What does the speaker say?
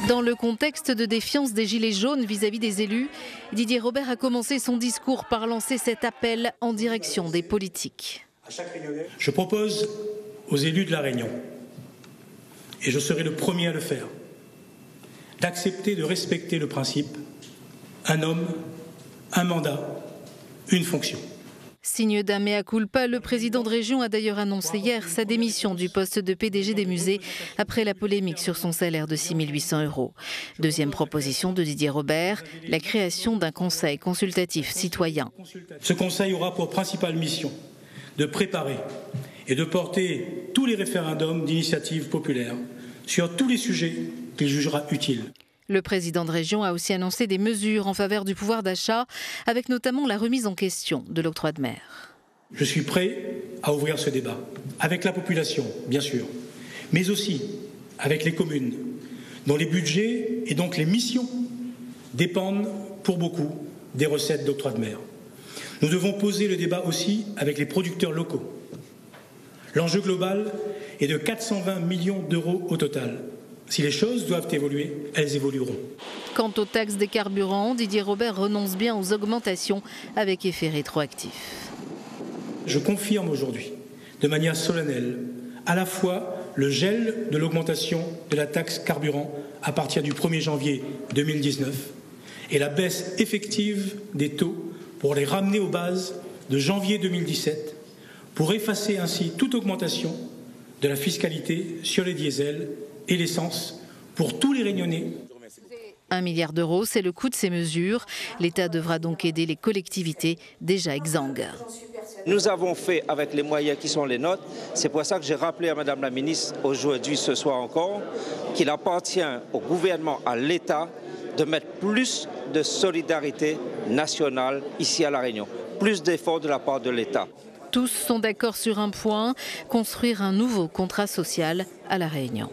Dans le contexte de défiance des Gilets jaunes vis-à-vis des élus, Didier Robert a commencé son discours par lancer cet appel en direction des politiques. Je propose aux élus de La Réunion, et je serai le premier à le faire, d'accepter de respecter le principe « un homme, un mandat, une fonction ». Signe d'un mea culpa, le président de région a d'ailleurs annoncé hier sa démission du poste de PDG des musées après la polémique sur son salaire de 6 800 €. Deuxième proposition de Didier Robert, la création d'un conseil consultatif citoyen. Ce conseil aura pour principale mission de préparer et de porter tous les référendums d'initiative populaire sur tous les sujets qu'il jugera utiles. Le président de région a aussi annoncé des mesures en faveur du pouvoir d'achat, avec notamment la remise en question de l'octroi de mer. Je suis prêt à ouvrir ce débat, avec la population, bien sûr, mais aussi avec les communes, dont les budgets et donc les missions dépendent pour beaucoup des recettes d'octroi de mer. Nous devons poser le débat aussi avec les producteurs locaux. L'enjeu global est de 420 millions d'euros au total. Si les choses doivent évoluer, elles évolueront. Quant aux taxes des carburants, Didier Robert renonce bien aux augmentations avec effet rétroactif. Je confirme aujourd'hui, de manière solennelle, à la fois le gel de l'augmentation de la taxe carburant à partir du 1er janvier 2019 et la baisse effective des taux pour les ramener aux bases de janvier 2017 pour effacer ainsi toute augmentation de la fiscalité sur les diesels et l'essence pour tous les Réunionnais. 1 milliard d'euros, c'est le coût de ces mesures. L'État devra donc aider les collectivités déjà exsangues. Nous avons fait avec les moyens qui sont les nôtres. C'est pour ça que j'ai rappelé à Madame la ministre aujourd'hui, ce soir encore, qu'il appartient au gouvernement, à l'État, de mettre plus de solidarité nationale ici à La Réunion. Plus d'efforts de la part de l'État. Tous sont d'accord sur un point, construire un nouveau contrat social à La Réunion.